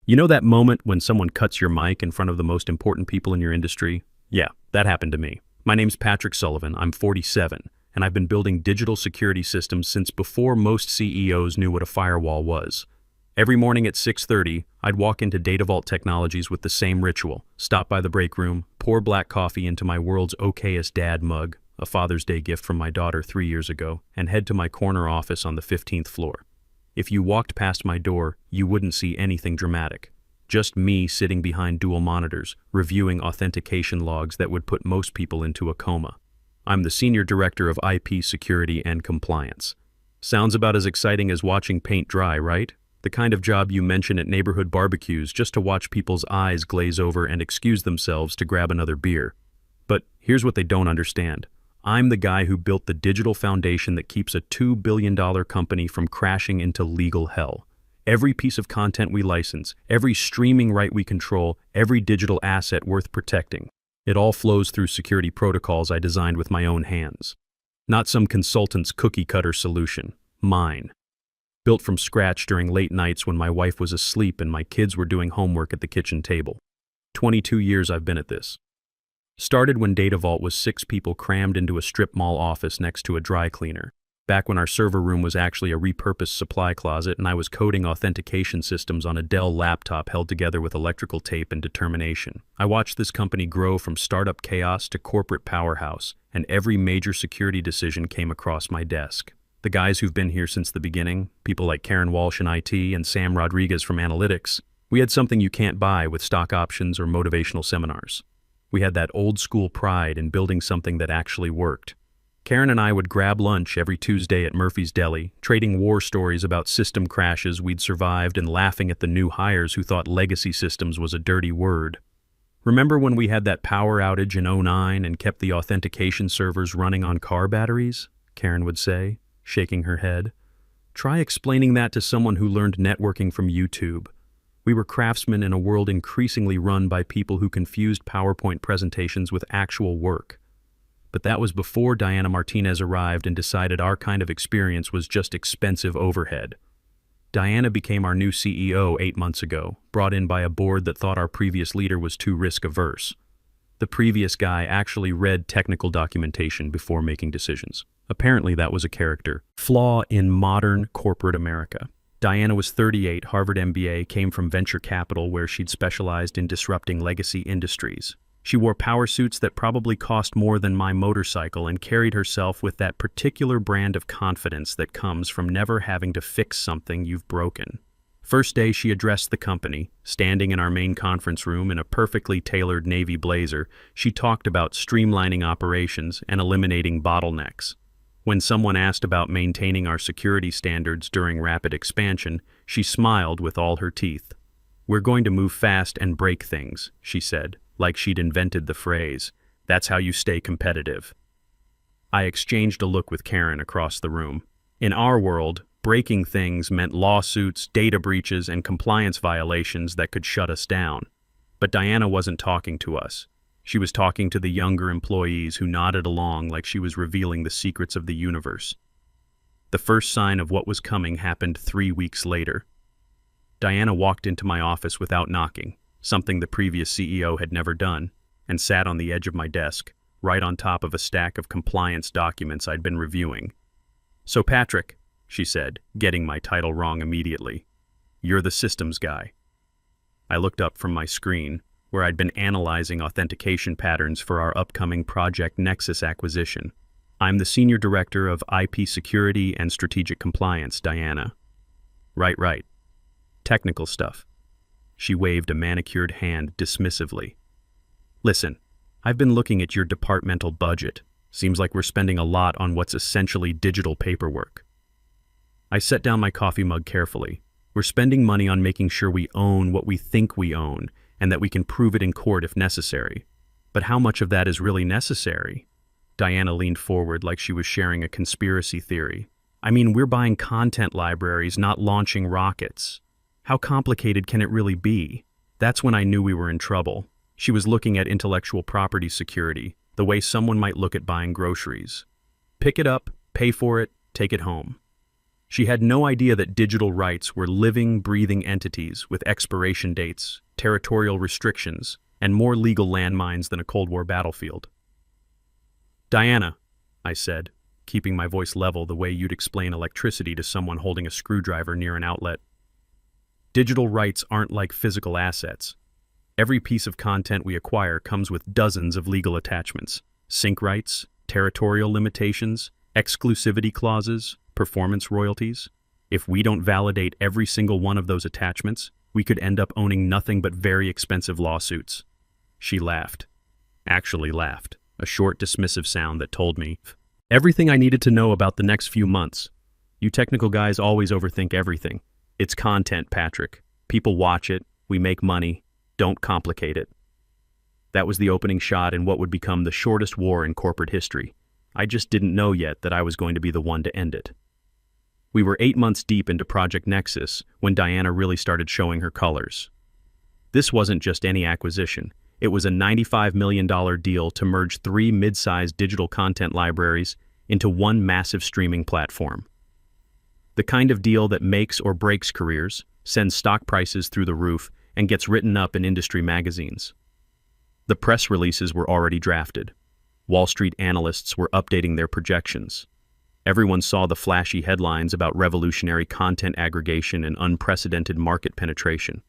You know that moment when someone cuts your mic in front of the most important people in your industry? Yeah, that happened to me. My name's Patrick Sullivan, I'm 47, and I've been building digital security systems since before most CEOs knew what a firewall was. Every morning at 6:30, I'd walk into Data Vault Technologies with the same ritual, stop by the break room, pour black coffee into my world's okayest dad mug, a Father's Day gift from my daughter 3 years ago, and head to my corner office on the 15th floor. If you walked past my door, you wouldn't see anything dramatic. Just me sitting behind dual monitors, reviewing authentication logs that would put most people into a coma. I'm the Senior Director of IP Security and Compliance. Sounds about as exciting as watching paint dry, right? The kind of job you mention at neighborhood barbecues just to watch people's eyes glaze over and excuse themselves to grab another beer. But here's what they don't understand. I'm the guy who built the digital foundation that keeps a $2 billion company from crashing into legal hell. Every piece of content we license, every streaming right we control, every digital asset worth protecting. It all flows through security protocols I designed with my own hands. Not some consultant's cookie-cutter solution. Mine. Built from scratch during late nights when my wife was asleep and my kids were doing homework at the kitchen table. 22 years I've been at this. Started when Data Vault was 6 people crammed into a strip mall office next to a dry cleaner, back when our server room was actually a repurposed supply closet and I was coding authentication systems on a Dell laptop held together with electrical tape and determination. I watched this company grow from startup chaos to corporate powerhouse, and every major security decision came across my desk. The guys who've been here since the beginning, people like Karen Walsh in IT and Sam Rodriguez from analytics, we had something you can't buy with stock options or motivational seminars. We had that old school pride in building something that actually worked. Karen and I would grab lunch every Tuesday at Murphy's Deli, trading war stories about system crashes we'd survived and laughing at the new hires who thought legacy systems was a dirty word. Remember when we had that power outage in '09 and kept the authentication servers running on car batteries? Karen would say, shaking her head. Try explaining that to someone who learned networking from YouTube. We were craftsmen in a world increasingly run by people who confused PowerPoint presentations with actual work. But that was before Diana Martinez arrived and decided our kind of experience was just expensive overhead. Diana became our new CEO 8 months ago, brought in by a board that thought our previous leader was too risk-averse. The previous guy actually read technical documentation before making decisions. Apparently that was a character flaw in modern corporate America. Diana was 38, Harvard MBA, came from venture capital where she'd specialized in disrupting legacy industries. She wore power suits that probably cost more than my motorcycle and carried herself with that particular brand of confidence that comes from never having to fix something you've broken. First day she addressed the company, standing in our main conference room in a perfectly tailored navy blazer. She talked about streamlining operations and eliminating bottlenecks. When someone asked about maintaining our security standards during rapid expansion, she smiled with all her teeth. "We're going to move fast and break things," she said, like she'd invented the phrase. "That's how you stay competitive." I exchanged a look with Karen across the room. In our world, breaking things meant lawsuits, data breaches, and compliance violations that could shut us down. But Diana wasn't talking to us. She was talking to the younger employees who nodded along like she was revealing the secrets of the universe. The first sign of what was coming happened 3 weeks later. Diana walked into my office without knocking, something the previous CEO had never done, and sat on the edge of my desk, right on top of a stack of compliance documents I'd been reviewing. "So Patrick," she said, getting my title wrong immediately, "you're the systems guy." I looked up from my screen, where I'd been analyzing authentication patterns for our upcoming Project Nexus acquisition. "I'm the Senior Director of IP Security and Strategic Compliance, Diana." Right. Technical stuff." She waved a manicured hand dismissively. "Listen, I've been looking at your departmental budget. Seems like we're spending a lot on what's essentially digital paperwork." I set down my coffee mug carefully. "We're spending money on making sure we own what we think we own, and that we can prove it in court if necessary. But how much of that is really necessary?" Diana leaned forward like she was sharing a conspiracy theory. "I mean, we're buying content libraries, not launching rockets. How complicated can it really be?" That's when I knew we were in trouble. She was looking at intellectual property security, the way someone might look at buying groceries. Pick it up, pay for it, take it home. She had no idea that digital rights were living, breathing entities with expiration dates, territorial restrictions, and more legal landmines than a Cold War battlefield. "Diana," I said, keeping my voice level the way you'd explain electricity to someone holding a screwdriver near an outlet. "Digital rights aren't like physical assets. Every piece of content we acquire comes with dozens of legal attachments: sync rights, territorial limitations, exclusivity clauses, performance royalties. If we don't validate every single one of those attachments, we could end up owning nothing but very expensive lawsuits." She laughed. Actually laughed, a short, dismissive sound that told me everything I needed to know about the next few months. "You technical guys always overthink everything. It's content, Patrick. People watch it, we make money. Don't complicate it." That was the opening shot in what would become the shortest war in corporate history. I just didn't know yet that I was going to be the one to end it. We were 8 months deep into Project Nexus when Diana really started showing her colors. This wasn't just any acquisition. It was a $95 million deal to merge 3 mid-sized digital content libraries into one massive streaming platform. The kind of deal that makes or breaks careers, sends stock prices through the roof, and gets written up in industry magazines. The press releases were already drafted. Wall Street analysts were updating their projections. Everyone saw the flashy headlines about revolutionary content aggregation and unprecedented market penetration.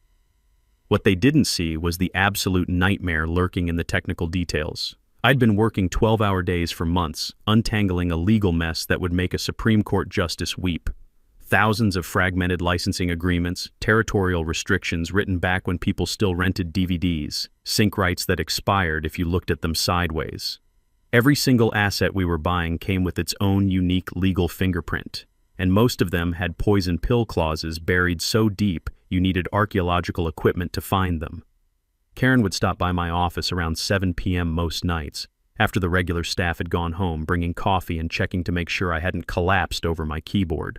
What they didn't see was the absolute nightmare lurking in the technical details. I'd been working 12-hour days for months, untangling a legal mess that would make a Supreme Court justice weep. Thousands of fragmented licensing agreements, territorial restrictions written back when people still rented DVDs, sync rights that expired if you looked at them sideways. Every single asset we were buying came with its own unique legal fingerprint, and most of them had poison pill clauses buried so deep you needed archaeological equipment to find them. Karen would stop by my office around 7 p.m. most nights, after the regular staff had gone home, bringing coffee and checking to make sure I hadn't collapsed over my keyboard.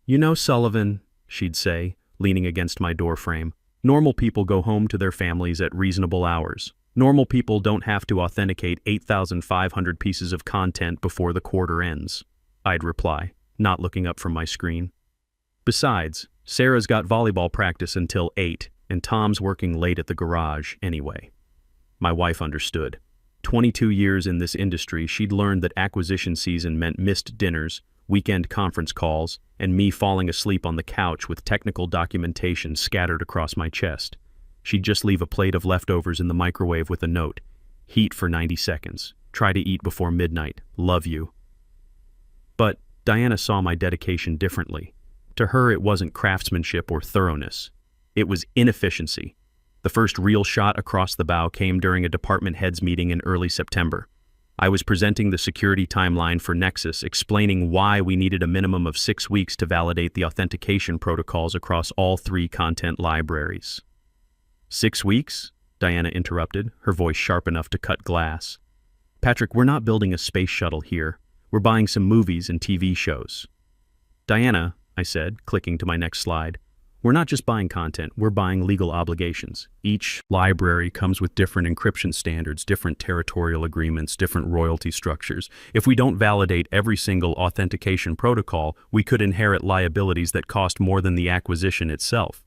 "You know, Sullivan," she'd say, leaning against my doorframe, "normal people go home to their families at reasonable hours. Normal people don't have to authenticate 8,500 pieces of content before the quarter ends," I'd reply, not looking up from my screen. "Besides, Sarah's got volleyball practice until 8, and Tom's working late at the garage anyway." My wife understood. 22 years in this industry, she'd learned that acquisition season meant missed dinners, weekend conference calls, and me falling asleep on the couch with technical documentation scattered across my chest. She'd just leave a plate of leftovers in the microwave with a note: "Heat for 90 seconds. Try to eat before midnight. Love you." But Diana saw my dedication differently. To her, it wasn't craftsmanship or thoroughness. It was inefficiency. The first real shot across the bow came during a department heads meeting in early September. I was presenting the security timeline for Nexus, explaining why we needed a minimum of 6 weeks to validate the authentication protocols across all 3 content libraries. 6 weeks? Diana interrupted, her voice sharp enough to cut glass. "Patrick, we're not building a space shuttle here. We're buying some movies and TV shows." "Diana," I said, clicking to my next slide, "we're not just buying content, we're buying legal obligations. Each library comes with different encryption standards, different territorial agreements, different royalty structures. If we don't validate every single authentication protocol, we could inherit liabilities that cost more than the acquisition itself."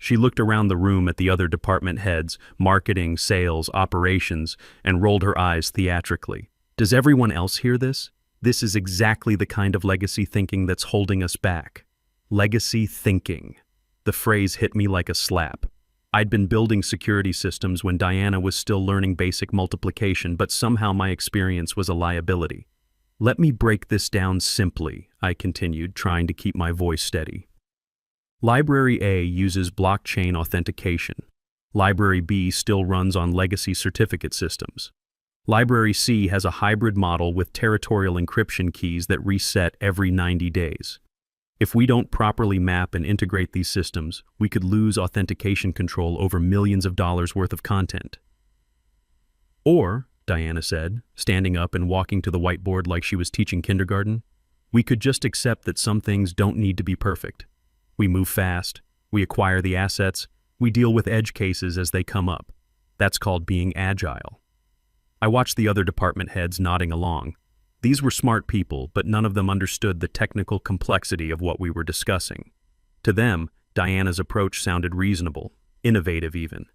She looked around the room at the other department heads, marketing, sales, operations, and rolled her eyes theatrically. "Does everyone else hear this? This is exactly the kind of legacy thinking that's holding us back." Legacy thinking. The phrase hit me like a slap. I'd been building security systems when Diana was still learning basic multiplication, but somehow my experience was a liability. "Let me break this down simply," I continued, trying to keep my voice steady. Library A uses blockchain authentication. Library B still runs on legacy certificate systems. Library C has a hybrid model with territorial encryption keys that reset every 90 days. If we don't properly map and integrate these systems, we could lose authentication control over millions of dollars worth of content. "Or," Diana said, standing up and walking to the whiteboard like she was teaching kindergarten, "we could just accept that some things don't need to be perfect. We move fast, we acquire the assets, we deal with edge cases as they come up. That's called being agile." I watched the other department heads nodding along. These were smart people, but none of them understood the technical complexity of what we were discussing. To them, Diana's approach sounded reasonable, innovative even.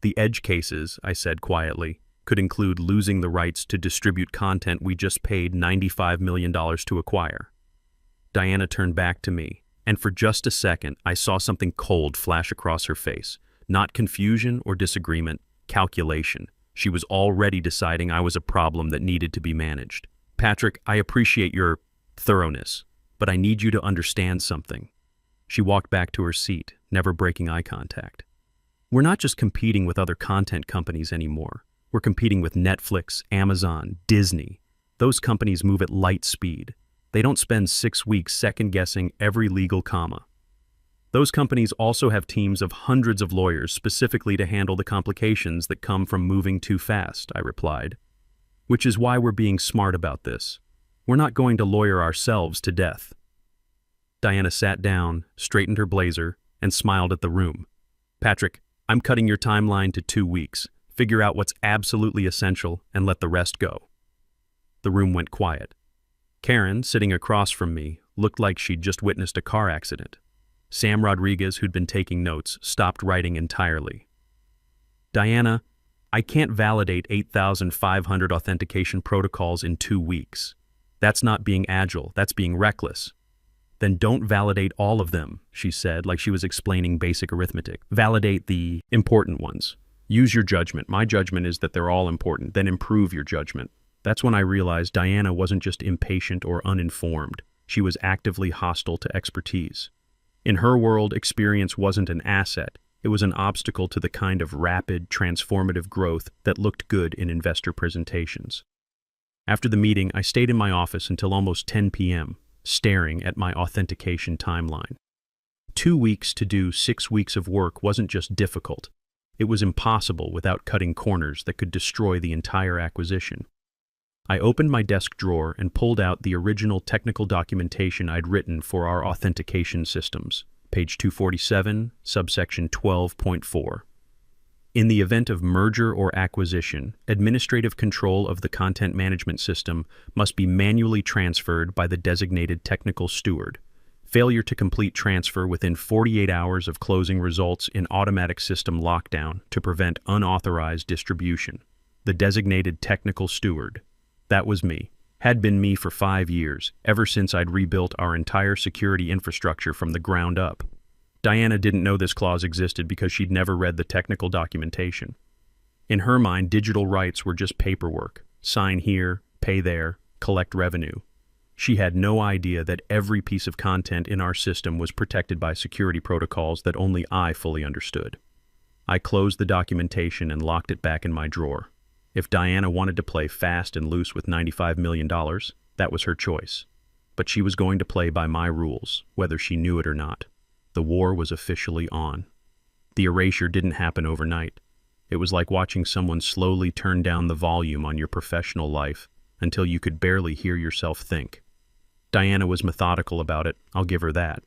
The edge cases, I said quietly, could include losing the rights to distribute content we just paid $95 million to acquire. Diana turned back to me, and for just a second I saw something cold flash across her face. Not confusion or disagreement, calculation. She was already deciding I was a problem that needed to be managed. Patrick, I appreciate your thoroughness, but I need you to understand something. She walked back to her seat, never breaking eye contact. We're not just competing with other content companies anymore. We're competing with Netflix, Amazon, Disney. Those companies move at light speed. They don't spend 6 weeks second-guessing every legal comma. Those companies also have teams of hundreds of lawyers specifically to handle the complications that come from moving too fast, I replied. Which is why we're being smart about this. We're not going to lawyer ourselves to death. Diana sat down, straightened her blazer, and smiled at the room. Patrick, I'm cutting your timeline to 2 weeks. Figure out what's absolutely essential and let the rest go. The room went quiet. Karen, sitting across from me, looked like she'd just witnessed a car accident. Sam Rodriguez, who'd been taking notes, stopped writing entirely. Diana, I can't validate 8,500 authentication protocols in 2 weeks. That's not being agile, that's being reckless. Then don't validate all of them, she said, like she was explaining basic arithmetic. Validate the important ones. Use your judgment. My judgment is that they're all important. Then improve your judgment. That's when I realized Diana wasn't just impatient or uninformed. She was actively hostile to expertise. In her world, experience wasn't an asset. It was an obstacle to the kind of rapid, transformative growth that looked good in investor presentations. After the meeting, I stayed in my office until almost 10 p.m., staring at my authentication timeline. 2 weeks to do 6 weeks of work wasn't just difficult. It was impossible without cutting corners that could destroy the entire acquisition. I opened my desk drawer and pulled out the original technical documentation I'd written for our authentication systems, page 247, subsection 12.4. In the event of merger or acquisition, administrative control of the content management system must be manually transferred by the designated technical steward. Failure to complete transfer within 48 hours of closing results in automatic system lockdown to prevent unauthorized distribution. The designated technical steward. That was me. Had been me for 5 years, ever since I'd rebuilt our entire security infrastructure from the ground up. Diana didn't know this clause existed because she'd never read the technical documentation. In her mind, digital rights were just paperwork. Sign here, pay there, collect revenue. She had no idea that every piece of content in our system was protected by security protocols that only I fully understood. I closed the documentation and locked it back in my drawer. If Diana wanted to play fast and loose with $95 million, that was her choice. But she was going to play by my rules, whether she knew it or not. The war was officially on. The erasure didn't happen overnight. It was like watching someone slowly turn down the volume on your professional life until you could barely hear yourself think. Diana was methodical about it, I'll give her that.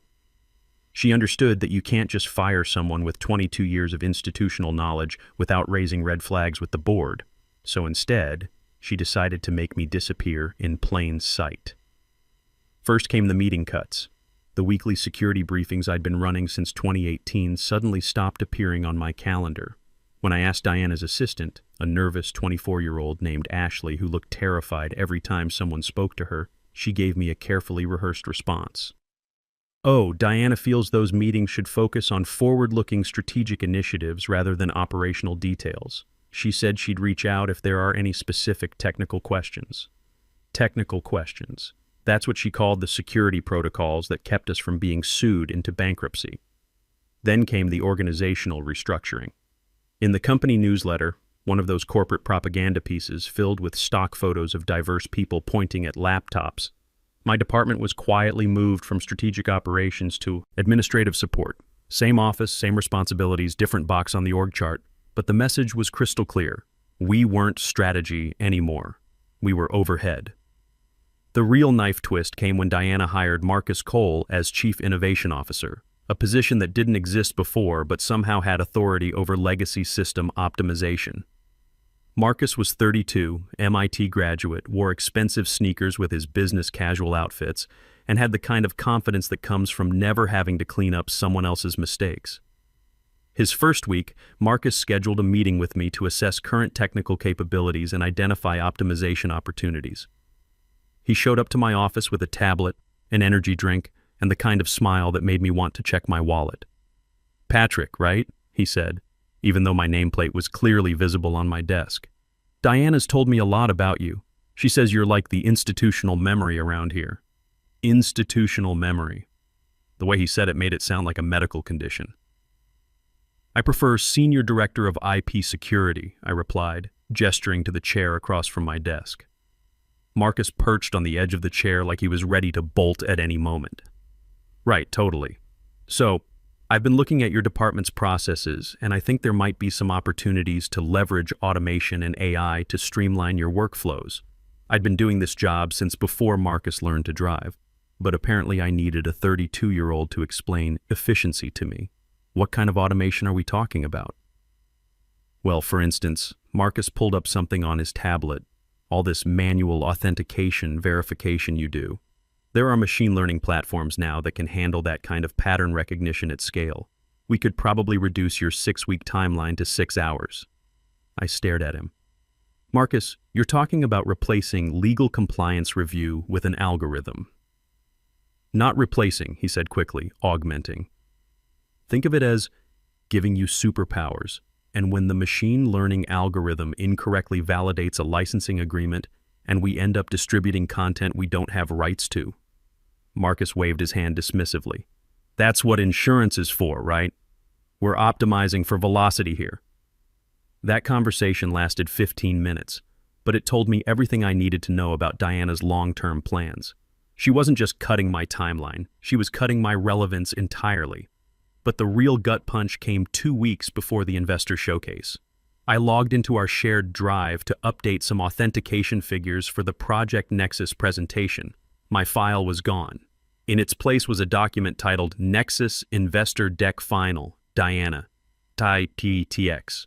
She understood that you can't just fire someone with 22 years of institutional knowledge without raising red flags with the board. So instead, she decided to make me disappear in plain sight. First came the meeting cuts. The weekly security briefings I'd been running since 2018 suddenly stopped appearing on my calendar. When I asked Diana's assistant, a nervous 24-year-old named Ashley who looked terrified every time someone spoke to her, she gave me a carefully rehearsed response. Oh, Diana feels those meetings should focus on forward-looking strategic initiatives rather than operational details. She said she'd reach out if there are any specific technical questions. Technical questions. That's what she called the security protocols that kept us from being sued into bankruptcy. Then came the organizational restructuring. In the company newsletter, one of those corporate propaganda pieces filled with stock photos of diverse people pointing at laptops, my department was quietly moved from strategic operations to administrative support. Same office, same responsibilities, different box on the org chart, but the message was crystal clear. We weren't strategy anymore. We were overhead. The real knife twist came when Diana hired Marcus Cole as Chief Innovation Officer, a position that didn't exist before but somehow had authority over legacy system optimization. Marcus was 32, MIT graduate, wore expensive sneakers with his business casual outfits, and had the kind of confidence that comes from never having to clean up someone else's mistakes. His first week, Marcus scheduled a meeting with me to assess current technical capabilities and identify optimization opportunities. He showed up to my office with a tablet, an energy drink, and the kind of smile that made me want to check my wallet. "Patrick, right?" he said, even though my nameplate was clearly visible on my desk. "Diana's told me a lot about you. She says you're like the institutional memory around here." Institutional memory. The way he said it made it sound like a medical condition. "I prefer Senior Director of IP Security," I replied, gesturing to the chair across from my desk. Marcus perched on the edge of the chair like he was ready to bolt at any moment. "Right, totally. So, I've been looking at your department's processes, and I think there might be some opportunities to leverage automation and AI to streamline your workflows. I'd been doing this job since before Marcus learned to drive, but apparently I needed a 32-year-old to explain efficiency to me. What kind of automation are we talking about?" "Well, for instance, Marcus pulled up something on his tablet, all this manual authentication verification you do. There are machine learning platforms now that can handle that kind of pattern recognition at scale. We could probably reduce your 6-week timeline to 6 hours. I stared at him. "Marcus, you're talking about replacing legal compliance review with an algorithm." "Not replacing," he said quickly, augmenting. "Think of it as giving you superpowers, and when the machine learning algorithm incorrectly validates a licensing agreement and we end up distributing content we don't have rights to." Marcus waved his hand dismissively. "That's what insurance is for, right? We're optimizing for velocity here." That conversation lasted 15 minutes, but it told me everything I needed to know about Diana's long-term plans. She wasn't just cutting my timeline, she was cutting my relevance entirely. But the real gut punch came 2 weeks before the investor showcase. I logged into our shared drive to update some authentication figures for the Project Nexus presentation. My file was gone. In its place was a document titled Nexus Investor Deck Final, Diana, TITTX.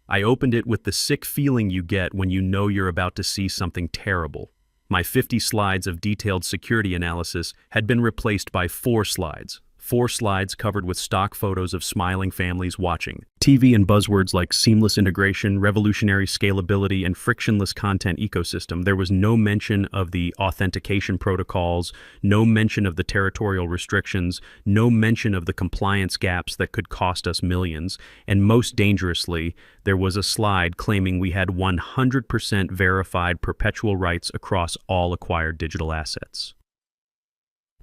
I opened it with the sick feeling you get when you know you're about to see something terrible. My 50 slides of detailed security analysis had been replaced by 4 slides. 4 slides covered with stock photos of smiling families watching TV and buzzwords like seamless integration, revolutionary scalability, and frictionless content ecosystem. There was no mention of the authentication protocols, no mention of the territorial restrictions, no mention of the compliance gaps that could cost us millions, and most dangerously, there was a slide claiming we had 100% verified perpetual rights across all acquired digital assets.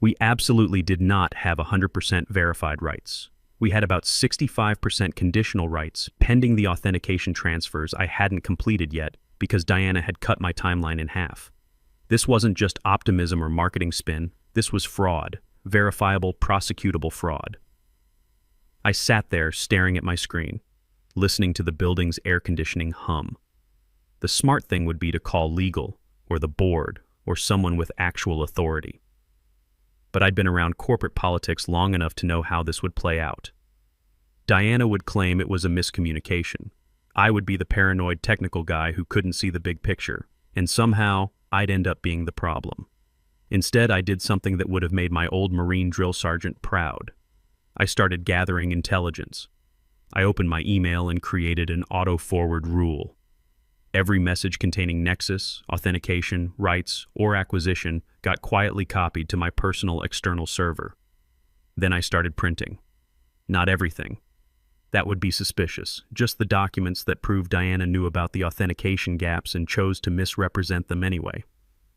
We absolutely did not have 100% verified rights. We had about 65% conditional rights pending the authentication transfers I hadn't completed yet because Diana had cut my timeline in half. This wasn't just optimism or marketing spin, this was fraud, verifiable, prosecutable fraud. I sat there staring at my screen, listening to the building's air conditioning hum. The smart thing would be to call legal, or the board, or someone with actual authority. But I'd been around corporate politics long enough to know how this would play out. Diana would claim it was a miscommunication. I would be the paranoid technical guy who couldn't see the big picture, and somehow I'd end up being the problem. Instead, I did something that would have made my old Marine drill sergeant proud. I started gathering intelligence. I opened my email and created an auto-forward rule. Every message containing Nexus, authentication, rights, or acquisition got quietly copied to my personal external server. Then I started printing. Not everything. That would be suspicious, just the documents that proved Diana knew about the authentication gaps and chose to misrepresent them anyway.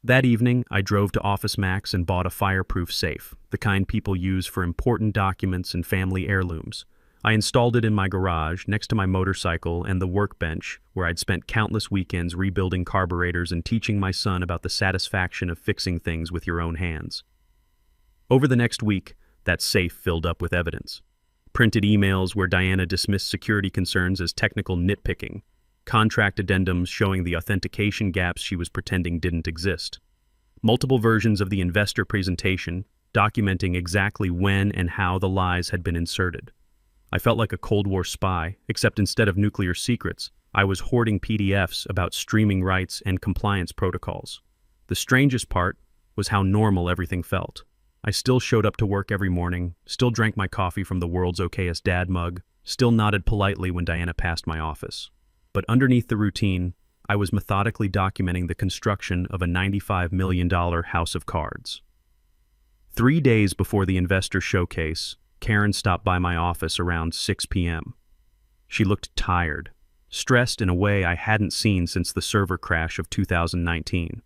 That evening, I drove to Office Max and bought a fireproof safe, the kind people use for important documents and family heirlooms. I installed it in my garage, next to my motorcycle and the workbench, where I'd spent countless weekends rebuilding carburetors and teaching my son about the satisfaction of fixing things with your own hands. Over the next week, that safe filled up with evidence. Printed emails where Diana dismissed security concerns as technical nitpicking, contract addendums showing the authentication gaps she was pretending didn't exist, multiple versions of the investor presentation documenting exactly when and how the lies had been inserted. I felt like a Cold War spy, except instead of nuclear secrets, I was hoarding PDFs about streaming rights and compliance protocols. The strangest part was how normal everything felt. I still showed up to work every morning, still drank my coffee from the world's okayest dad mug, still nodded politely when Diana passed my office. But underneath the routine, I was methodically documenting the construction of a $95 million house of cards. 3 days before the investor showcase, Karen stopped by my office around 6 p.m. She looked tired, stressed in a way I hadn't seen since the server crash of 2019.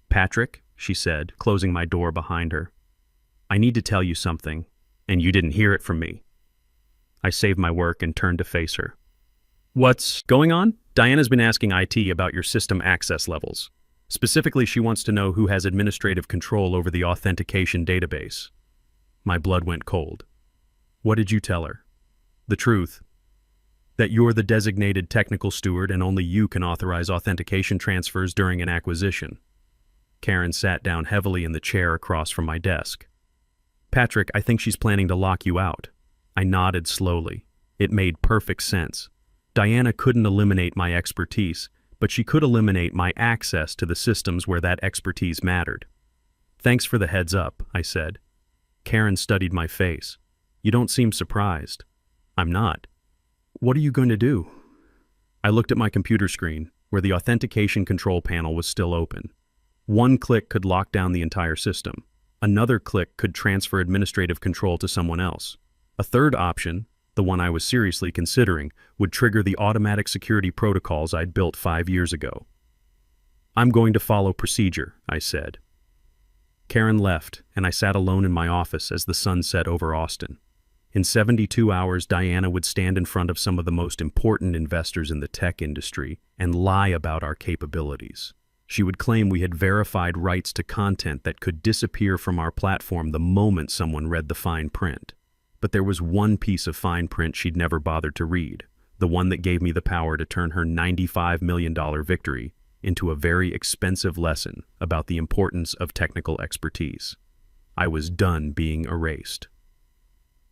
"Patrick," she said, closing my door behind her, "I need to tell you something, and you didn't hear it from me." I saved my work and turned to face her. "What's going on?" "Diana's been asking IT about your system access levels. Specifically, she wants to know who has administrative control over the authentication database." My blood went cold. "What did you tell her?" "The truth. That you're the designated technical steward and only you can authorize authentication transfers during an acquisition." Karen sat down heavily in the chair across from my desk. "Patrick, I think she's planning to lock you out." I nodded slowly. It made perfect sense. Diana couldn't eliminate my expertise, but she could eliminate my access to the systems where that expertise mattered. "Thanks for the heads up," I said. Karen studied my face. "You don't seem surprised." "I'm not." "What are you going to do?" I looked at my computer screen, where the authentication control panel was still open. One click could lock down the entire system. Another click could transfer administrative control to someone else. A third option, the one I was seriously considering, would trigger the automatic security protocols I'd built 5 years ago. "I'm going to follow procedure," I said. Karen left, and I sat alone in my office as the sun set over Austin. In 72 hours, Diana would stand in front of some of the most important investors in the tech industry and lie about our capabilities. She would claim we had verified rights to content that could disappear from our platform the moment someone read the fine print. But there was one piece of fine print she'd never bothered to read, the one that gave me the power to turn her $95 million victory into a very expensive lesson about the importance of technical expertise. I was done being erased.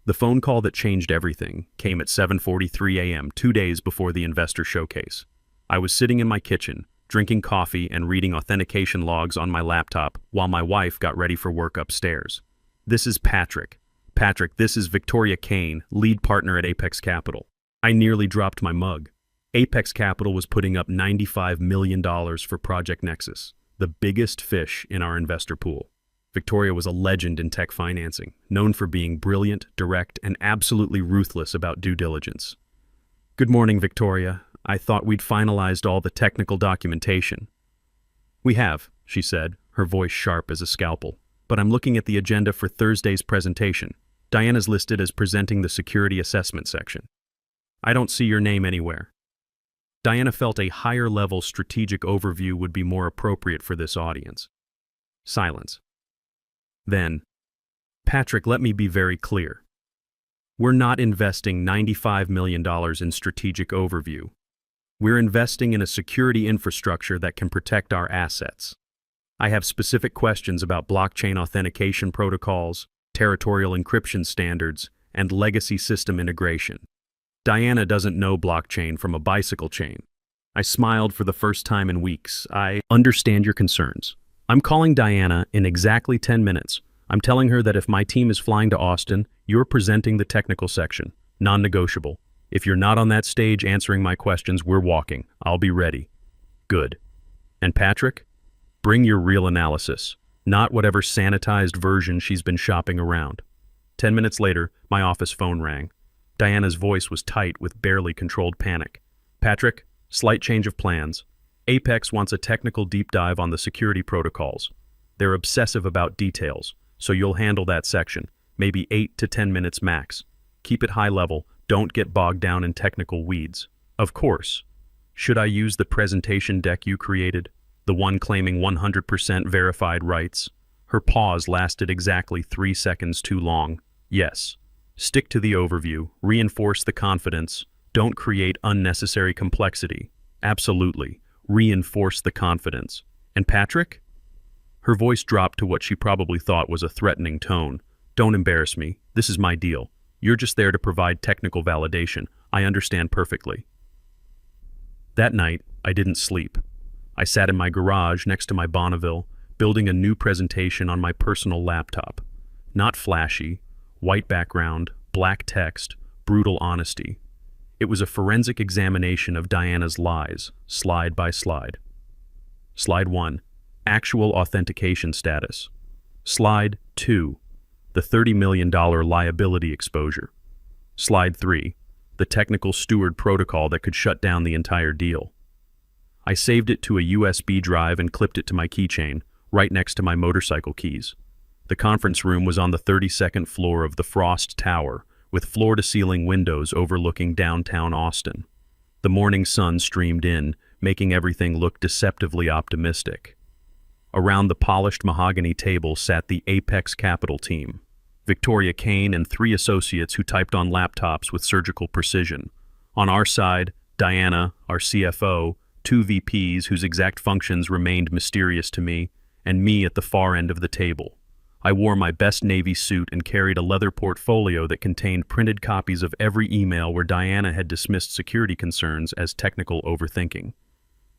The phone call that changed everything came at 7:43 a.m., 2 days before the investor showcase. I was sitting in my kitchen, drinking coffee and reading authentication logs on my laptop while my wife got ready for work upstairs. "This is Patrick. Patrick, this is Victoria Kane, lead partner at Apex Capital." I nearly dropped my mug. Apex Capital was putting up $95 million for Project Nexus, the biggest fish in our investor pool. Victoria was a legend in tech financing, known for being brilliant, direct, and absolutely ruthless about due diligence. "Good morning, Victoria. I thought we'd finalized all the technical documentation." "We have," she said, her voice sharp as a scalpel. "But I'm looking at the agenda for Thursday's presentation. Diana's listed as presenting the security assessment section. I don't see your name anywhere." Diana felt a higher-level strategic overview would be more appropriate for this audience. Silence. Then, "Patrick, let me be very clear. We're not investing $95 million in strategic overview. We're investing in a security infrastructure that can protect our assets. I have specific questions about blockchain authentication protocols, territorial encryption standards, and legacy system integration. Diana doesn't know blockchain from a bicycle chain." I smiled for the first time in weeks. "I understand your concerns. I'm calling Diana in exactly 10 minutes. I'm telling her that if my team is flying to Austin, you're presenting the technical section. Non-negotiable. If you're not on that stage answering my questions, we're walking. I'll be ready." "Good. And Patrick? Bring your real analysis, not whatever sanitized version she's been shopping around." 10 minutes later, my office phone rang. Diana's voice was tight with barely controlled panic. "Patrick, slight change of plans. Apex wants a technical deep dive on the security protocols. They're obsessive about details, so you'll handle that section, maybe 8 to 10 minutes max. Keep it high level, don't get bogged down in technical weeds." "Of course. Should I use the presentation deck you created? The one claiming 100% verified rights?" Her pause lasted exactly 3 seconds too long. "Yes. Stick to the overview, reinforce the confidence, don't create unnecessary complexity. Absolutely. Reinforce the confidence. And Patrick?" Her voice dropped to what she probably thought was a threatening tone. "Don't embarrass me. This is my deal. You're just there to provide technical validation. I understand perfectly." That night, I didn't sleep. I sat in my garage next to my Bonneville, building a new presentation on my personal laptop. Not flashy, white background, black text, brutal honesty. It was a forensic examination of Diana's lies, slide by slide. Slide 1, actual authentication status. Slide 2, the $30 million liability exposure. Slide 3, the technical steward protocol that could shut down the entire deal. I saved it to a USB drive and clipped it to my keychain, right next to my motorcycle keys. The conference room was on the 32nd floor of the Frost Tower, with floor-to-ceiling windows overlooking downtown Austin. The morning sun streamed in, making everything look deceptively optimistic. Around the polished mahogany table sat the Apex Capital team, Victoria Kane and 3 associates who typed on laptops with surgical precision. On our side, Diana, our CFO, 2 VPs whose exact functions remained mysterious to me, and me at the far end of the table. I wore my best navy suit and carried a leather portfolio that contained printed copies of every email where Diana had dismissed security concerns as technical overthinking.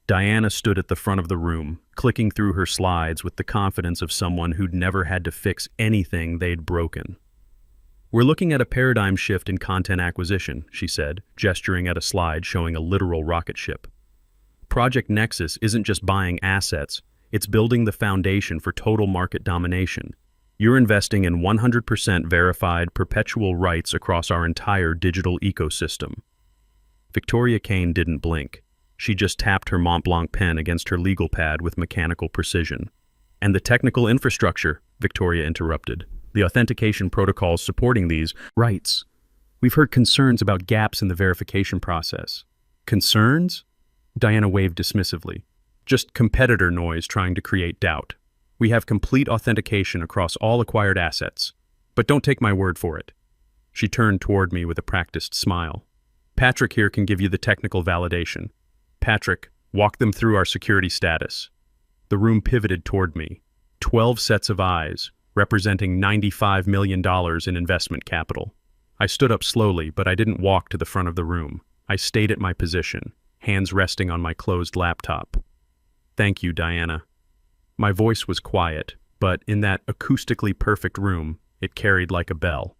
Diana stood at the front of the room, clicking through her slides with the confidence of someone who'd never had to fix anything they'd broken. "We're looking at a paradigm shift in content acquisition," she said, gesturing at a slide showing a literal rocket ship. "Project Nexus isn't just buying assets, it's building the foundation for total market domination. You're investing in 100% verified perpetual rights across our entire digital ecosystem." Victoria Kane didn't blink. She just tapped her Mont Blanc pen against her legal pad with mechanical precision. "And the technical infrastructure," Victoria interrupted. "The authentication protocols supporting these rights. We've heard concerns about gaps in the verification process." "Concerns?" Diana waved dismissively. "Just competitor noise trying to create doubt. We have complete authentication across all acquired assets. But don't take my word for it." She turned toward me with a practiced smile. "Patrick here can give you the technical validation. Patrick, walk them through our security status." The room pivoted toward me. 12 sets of eyes, representing $95 million in investment capital. I stood up slowly, but I didn't walk to the front of the room. I stayed at my position, hands resting on my closed laptop. "Thank you, Diana." My voice was quiet, but in that acoustically perfect room, it carried like a bell.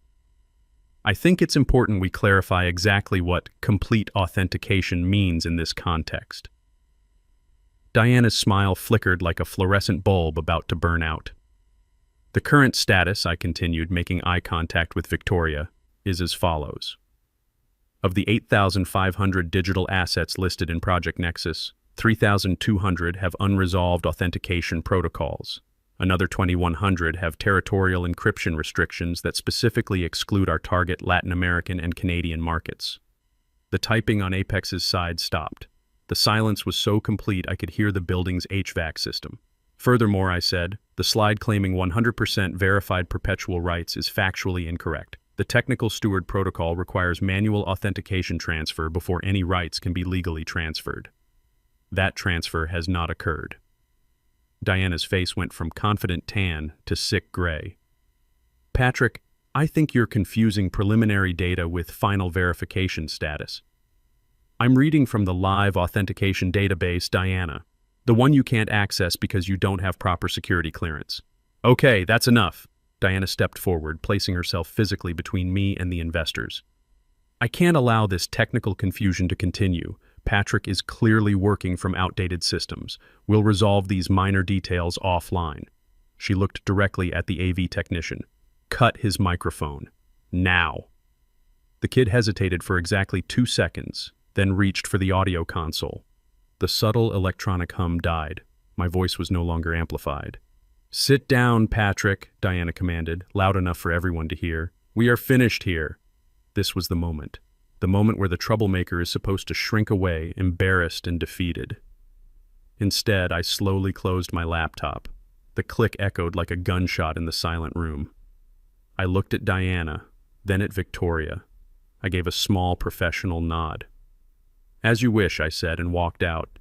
I think it's important we clarify exactly what complete authentication means in this context. Diana's smile flickered like a fluorescent bulb about to burn out. "The current status," I continued, making eye contact with Victoria, "is as follows. Of the 8,500 digital assets listed in Project Nexus, 3,200 have unresolved authentication protocols. Another 2,100 have territorial encryption restrictions that specifically exclude our target Latin American and Canadian markets." The typing on Apex's side stopped. The silence was so complete I could hear the building's HVAC system. "Furthermore," I said, "the slide claiming 100% verified perpetual rights is factually incorrect. The technical steward protocol requires manual authentication transfer before any rights can be legally transferred. That transfer has not occurred." Diana's face went from confident tan to sick gray. "Patrick, I think you're confusing preliminary data with final verification status. I'm reading from the live authentication database, Diana, the one you can't access because you don't have proper security clearance." "Okay, that's enough." Diana stepped forward, placing herself physically between me and the investors. "I can't allow this technical confusion to continue. Patrick is clearly working from outdated systems. We'll resolve these minor details offline." She looked directly at the AV technician. "Cut his microphone. Now." The kid hesitated for exactly 2 seconds, then reached for the audio console. The subtle electronic hum died. My voice was no longer amplified. "Sit down, Patrick," Diana commanded, loud enough for everyone to hear. "We are finished here." This was the moment. The moment where the troublemaker is supposed to shrink away, embarrassed and defeated. Instead, I slowly closed my laptop. The click echoed like a gunshot in the silent room. I looked at Diana, then at Victoria. I gave a small professional nod. "As you wish," I said, and walked out.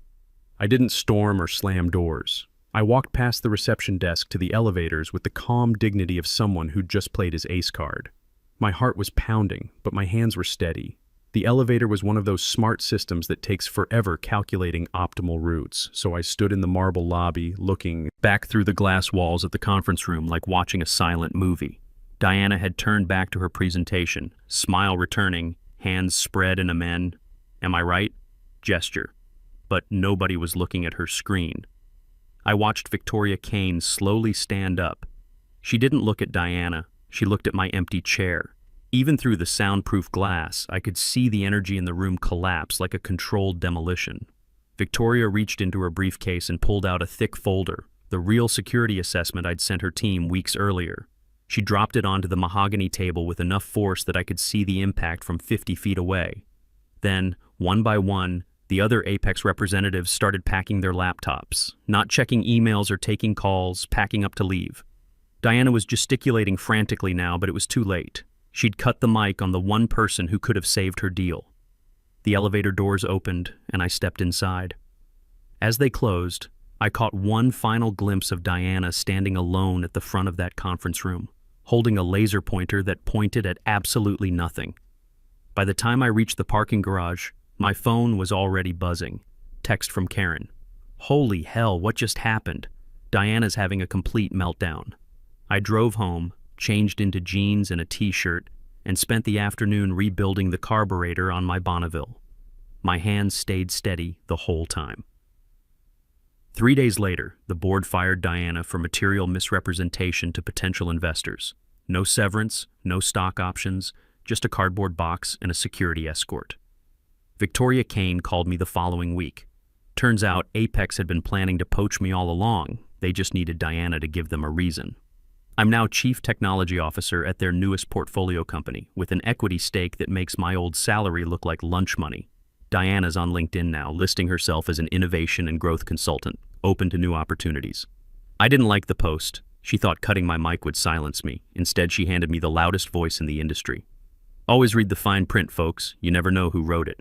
I didn't storm or slam doors. I walked past the reception desk to the elevators with the calm dignity of someone who'd just played his ace card. My heart was pounding, but my hands were steady. The elevator was one of those smart systems that takes forever calculating optimal routes, so I stood in the marble lobby, looking back through the glass walls at the conference room like watching a silent movie. Diana had turned back to her presentation, smile returning, hands spread in amen. Am I right? Gesture. But nobody was looking at her screen. I watched Victoria Kane slowly stand up. She didn't look at Diana, she looked at my empty chair. Even through the soundproof glass, I could see the energy in the room collapse like a controlled demolition. Victoria reached into her briefcase and pulled out a thick folder, the real security assessment I'd sent her team weeks earlier. She dropped it onto the mahogany table with enough force that I could see the impact from 50 feet away. Then, one by one, the other Apex representatives started packing their laptops, not checking emails or taking calls, packing up to leave. Diana was gesticulating frantically now, but it was too late. She'd cut the mic on the one person who could have saved her deal. The elevator doors opened, and I stepped inside. As they closed, I caught one final glimpse of Diana standing alone at the front of that conference room, holding a laser pointer that pointed at absolutely nothing. By the time I reached the parking garage, my phone was already buzzing. Text from Karen. Holy hell, what just happened? Diana's having a complete meltdown. I drove home, changed into jeans and a t-shirt, and spent the afternoon rebuilding the carburetor on my Bonneville. My hands stayed steady the whole time. 3 days later, the board fired Diana for material misrepresentation to potential investors. No severance, no stock options, just a cardboard box and a security escort. Victoria Kane called me the following week. Turns out Apex had been planning to poach me all along. They just needed Diana to give them a reason. I'm now Chief Technology Officer at their newest portfolio company, with an equity stake that makes my old salary look like lunch money. Diana's on LinkedIn now, listing herself as an innovation and growth consultant, open to new opportunities. I didn't like the post. She thought cutting my mic would silence me. Instead, she handed me the loudest voice in the industry. Always read the fine print, folks. You never know who wrote it.